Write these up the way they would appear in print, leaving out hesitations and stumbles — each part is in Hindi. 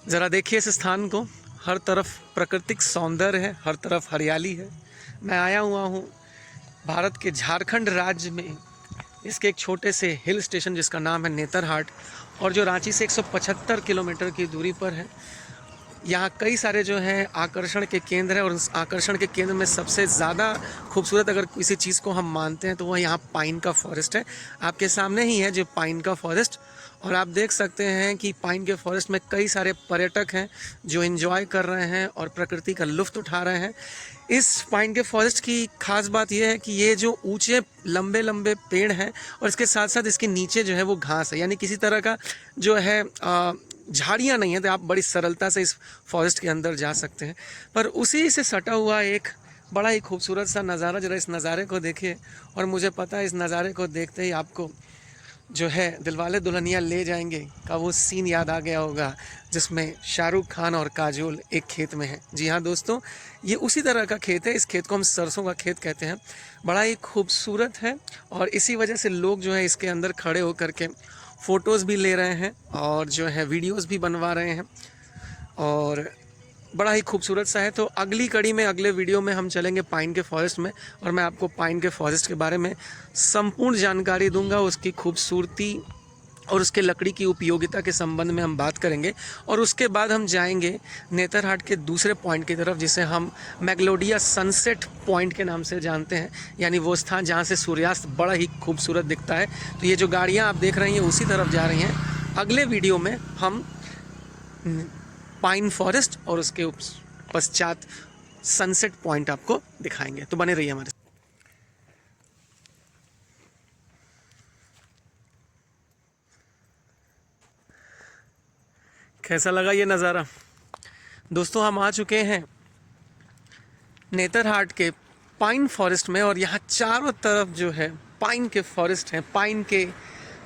ज़रा देखिए इस स्थान को, हर तरफ प्राकृतिक सौंदर्य है, हर तरफ हरियाली है। मैं आया हुआ हूँ भारत के झारखंड राज्य में, इसके एक छोटे से हिल स्टेशन जिसका नाम है नेतरहाट, और जो रांची से 175 किलोमीटर की दूरी पर है। यहाँ कई सारे जो हैं आकर्षण के केंद्र हैं, और उस आकर्षण के केंद्र में सबसे ज़्यादा खूबसूरत अगर किसी चीज़ को हम मानते हैं तो वह यहाँ पाइन का फॉरेस्ट है। आपके सामने ही है जो पाइन का फॉरेस्ट, और आप देख सकते हैं कि पाइन के फॉरेस्ट में कई सारे पर्यटक हैं जो एंजॉय कर रहे हैं और प्रकृति का लुत्फ़ उठा रहे हैं। इस पाइन के फॉरेस्ट की खास बात यह है कि ये जो ऊंचे लंबे लंबे पेड़ हैं, और इसके साथ साथ इसके नीचे जो है वो घास है, यानी किसी तरह का जो है झाड़ियाँ नहीं है, तो आप बड़ी सरलता से इस फॉरेस्ट के अंदर जा सकते हैं। पर उसी से सटा हुआ एक बड़ा ही खूबसूरत सा नज़ारा, ज़रा इस नज़ारे को देखिए। और मुझे पता है इस नज़ारे को देखते ही आपको जो है दिलवाले दुल्हनिया ले जाएंगे का वो सीन याद आ गया होगा, जिसमें शाहरुख खान और काजोल एक खेत में है। जी हाँ दोस्तों, ये उसी तरह का खेत है। इस खेत को हम सरसों का खेत कहते हैं। बड़ा ही खूबसूरत है, और इसी वजह से लोग जो है इसके अंदर खड़े होकर के फ़ोटोज़ भी ले रहे हैं और जो है वीडियोज़ भी बनवा रहे हैं, और बड़ा ही खूबसूरत सा है। तो अगली कड़ी में, अगले वीडियो में हम चलेंगे पाइन के फॉरेस्ट में, और मैं आपको पाइन के फॉरेस्ट के बारे में संपूर्ण जानकारी दूंगा। उसकी खूबसूरती और उसके लकड़ी की उपयोगिता के संबंध में हम बात करेंगे, और उसके बाद हम जाएंगे नेतरहाट के दूसरे पॉइंट की तरफ, जिसे हम मैग्नोलिया सनसेट पॉइंट के नाम से जानते हैं, यानी वो स्थान जहाँ से सूर्यास्त बड़ा ही खूबसूरत दिखता है। तो ये जो गाड़ियाँ आप देख रही हैं उसी तरफ जा रही हैं। अगले वीडियो में हम पाइन फॉरेस्ट और उसके पश्चात सनसेट पॉइंट आपको दिखाएंगे, तो बने रहिए हमारे साथ। कैसा लगा ये नज़ारा दोस्तों? हम आ चुके हैं नेतरहाट के पाइन फॉरेस्ट में, और यहाँ चारों तरफ जो है पाइन के फॉरेस्ट हैं, पाइन के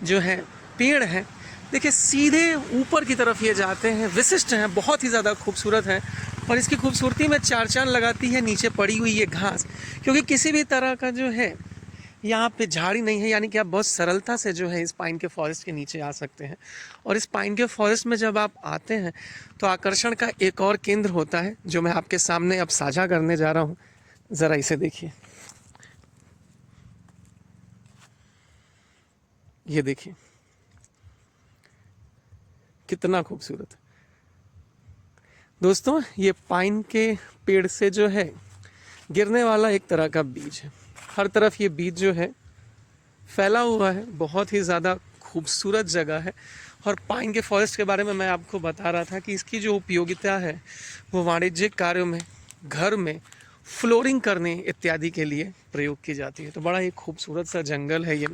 जो है पेड़ हैं। देखिए सीधे ऊपर की तरफ ये जाते हैं, विशिष्ट हैं, बहुत ही ज़्यादा खूबसूरत हैं। और इसकी खूबसूरती में चार चांद लगाती है नीचे पड़ी हुई ये घास, क्योंकि किसी भी तरह का जो है यहाँ पे झाड़ी नहीं है, यानी कि आप बहुत सरलता से जो है इस पाइन के फॉरेस्ट के नीचे आ सकते हैं। और इस पाइन के फॉरेस्ट में जब आप आते हैं तो आकर्षण का एक और केंद्र होता है, जो मैं आपके सामने अब साझा करने जा रहा हूँ। ज़रा इसे देखिए, ये देखिए कितना खूबसूरत है दोस्तों। ये पाइन के पेड़ से जो है गिरने वाला एक तरह का बीज है। हर तरफ ये बीज जो है फैला हुआ है, बहुत ही ज़्यादा खूबसूरत जगह है। और पाइन के फॉरेस्ट के बारे में मैं आपको बता रहा था कि इसकी जो उपयोगिता है वो वाणिज्यिक कार्यों में, घर में फ्लोरिंग करने इत्यादि के लिए प्रयोग की जाती है। तो बड़ा ही खूबसूरत सा जंगल है ये,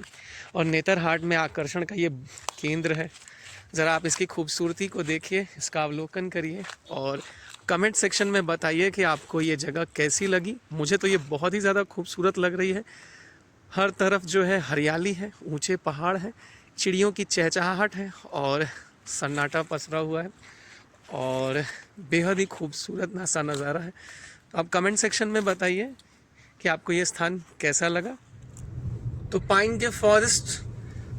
और नेतरहाट में आकर्षण का ये केंद्र है। ज़रा आप इसकी खूबसूरती को देखिए, इसका अवलोकन करिए, और कमेंट सेक्शन में बताइए कि आपको ये जगह कैसी लगी। मुझे तो ये बहुत ही ज़्यादा खूबसूरत लग रही है। हर तरफ जो है हरियाली है, ऊंचे पहाड़ हैं, चिड़ियों की चहचहाहट है, और सन्नाटा पसरा हुआ है, और बेहद ही खूबसूरत सा नज़ारा है। तो आप कमेंट सेक्शन में बताइए कि आपको ये स्थान कैसा लगा। तो पाइन के फॉरेस्ट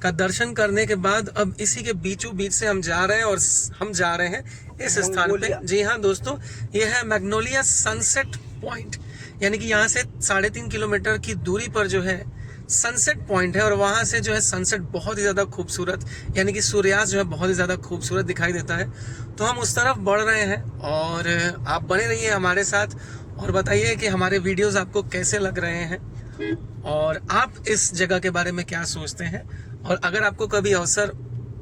का दर्शन करने के बाद अब इसी के बीचों बीच से हम जा रहे हैं, और हम जा रहे हैं इस स्थान पे। जी हाँ दोस्तों, ये है मैग्नोलिया सनसेट पॉइंट, यानी कि यहाँ से 3.5 किलोमीटर की दूरी पर जो है सनसेट पॉइंट है, और वहाँ से जो है सनसेट बहुत ही ज़्यादा खूबसूरत, यानी कि सूर्यास्त जो है बहुत ही ज़्यादा खूबसूरत दिखाई देता है। तो हम उस तरफ बढ़ रहे हैं, और आप बने रहिए हमारे साथ, और बताइए कि हमारे वीडियोज़ आपको कैसे लग रहे हैं, और आप इस जगह के बारे में क्या सोचते हैं। और अगर आपको कभी अवसर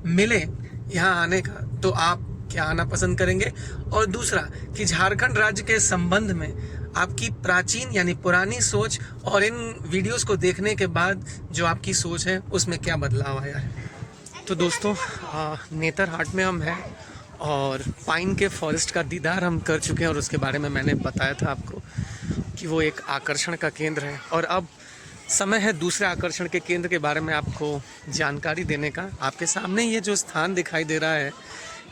मिले यहाँ आने का तो आप क्या आना पसंद करेंगे। और दूसरा कि झारखंड राज्य के संबंध में आपकी प्राचीन यानी पुरानी सोच, और इन वीडियोस को देखने के बाद जो आपकी सोच है उसमें क्या बदलाव आया है। तो दोस्तों नेतरहाट में हम हैं, और पाइन के फॉरेस्ट का दीदार हम कर चुके हैं, और उसके बारे में मैंने बताया था आपको कि वो एक आकर्षण का केंद्र है। और अब समय है दूसरे आकर्षण के केंद्र के बारे में आपको जानकारी देने का। आपके सामने ये जो स्थान दिखाई दे रहा है,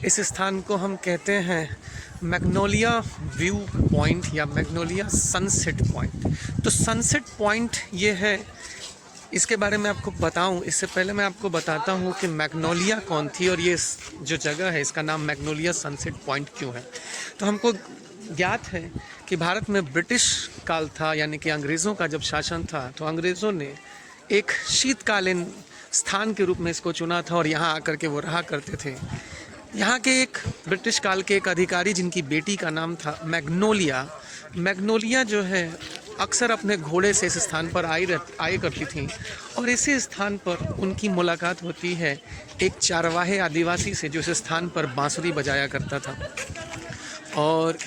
इस स्थान को हम कहते हैं मैग्नोलिया व्यू पॉइंट या मैग्नोलिया सनसेट पॉइंट। तो सनसेट पॉइंट ये है इसके बारे में आपको बताऊं, इससे पहले मैं आपको बताता हूं कि मैग्नोलिया कौन थी और ये जो जगह है इसका नाम मैग्नोलिया सनसेट पॉइंट क्यों है। तो हमको ज्ञात है कि भारत में ब्रिटिश काल था, यानी कि अंग्रेज़ों का जब शासन था, तो अंग्रेज़ों ने एक शीतकालीन स्थान के रूप में इसको चुना था और यहाँ आकर के वो रहा करते थे। यहाँ के एक ब्रिटिश काल के एक अधिकारी जिनकी बेटी का नाम था मैग्नोलिया, मैग्नोलिया जो है अक्सर अपने घोड़े से इस स्थान पर आए करती थी और इसी स्थान पर उनकी मुलाकात होती है एक चारवाहे आदिवासी से जो इस स्थान पर बांसुरी बजाया करता था। और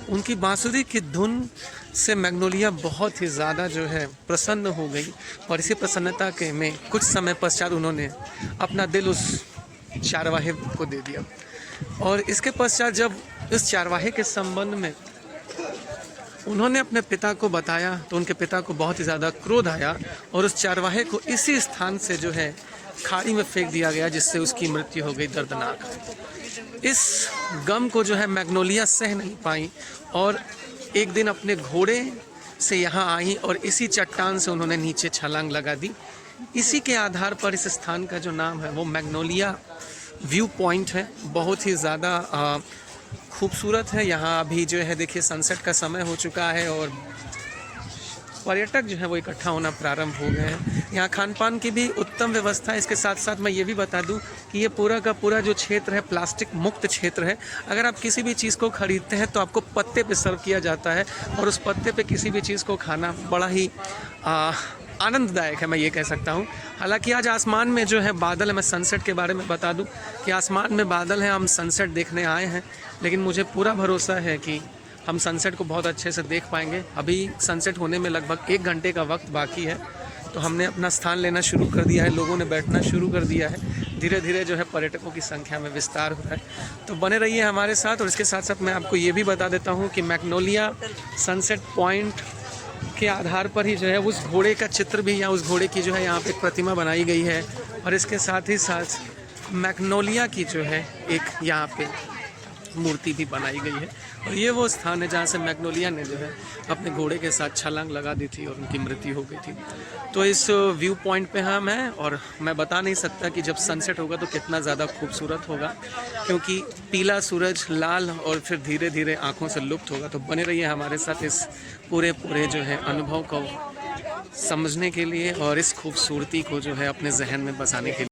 उनकी बांसुरी की धुन से मैग्नोलिया बहुत ही ज़्यादा जो है प्रसन्न हो गई और इसी प्रसन्नता के में कुछ समय पश्चात उन्होंने अपना दिल उस चारवाहे को दे दिया। और इसके पश्चात जब इस चारवाहे के संबंध में उन्होंने अपने पिता को बताया तो उनके पिता को बहुत ही ज़्यादा क्रोध आया और उस चारवाहे को इसी स्थान से जो है खाड़ी में फेंक दिया गया, जिससे उसकी मृत्यु हो गई दर्दनाक। इस गम को जो है मैग्नोलिया सह नहीं पाई और एक दिन अपने घोड़े से यहाँ आई और इसी चट्टान से उन्होंने नीचे छलांग लगा दी। इसी के आधार पर इस स्थान का जो नाम है वो मैग्नोलिया व्यू पॉइंट है। बहुत ही ज़्यादा खूबसूरत है। यहाँ अभी जो है देखिए सनसेट का समय हो चुका है और पर्यटक जो है वो इकट्ठा होना प्रारंभ हो गए हैं। यहाँ खान पान की भी उत्तम व्यवस्था है। इसके साथ साथ मैं ये भी बता दूं कि ये पूरा का पूरा जो क्षेत्र है प्लास्टिक मुक्त क्षेत्र है। अगर आप किसी भी चीज़ को खरीदते हैं तो आपको पत्ते पे सर्व किया जाता है और उस पत्ते पे किसी भी चीज़ को खाना बड़ा ही आनंददायक है, मैं ये कह सकता हूँ। हालांकि आज आसमान में जो है बादल है। मैं सनसेट के बारे में बता दूं कि आसमान में बादल हैं, हम सनसेट देखने आए हैं, लेकिन मुझे पूरा भरोसा है कि हम सनसेट को बहुत अच्छे से देख पाएंगे। अभी सनसेट होने में लगभग 1 घंटे का वक्त बाकी है, तो हमने अपना स्थान लेना शुरू कर दिया है, लोगों ने बैठना शुरू कर दिया है। धीरे धीरे जो है पर्यटकों की संख्या में विस्तार हो रहा है। तो बने रहिए हमारे साथ। और इसके साथ साथ मैं आपको ये भी बता देता हूँ कि मैग्नोलिया सनसेट पॉइंट के आधार पर ही जो है उस घोड़े का चित्र भी, या उस घोड़े की जो है यहाँ पे एक प्रतिमा बनाई गई है और इसके साथ ही साथ मैग्नोलिया की जो है एक यहाँ पे मूर्ति भी बनाई गई है। और ये वो स्थान है जहाँ से मैग्नोलिया ने जो है अपने घोड़े के साथ छलांग लगा दी थी और उनकी मृत्यु हो गई थी। तो इस व्यू पॉइंट पे हम हैं और मैं बता नहीं सकता कि जब सनसेट होगा तो कितना ज़्यादा खूबसूरत होगा, क्योंकि पीला सूरज लाल और फिर धीरे धीरे आँखों से लुप्त होगा। तो बने रहिए हमारे साथ इस पूरे जो है अनुभव को समझने के लिए और इस खूबसूरती को जो है अपने जहन में बसाने के लिए।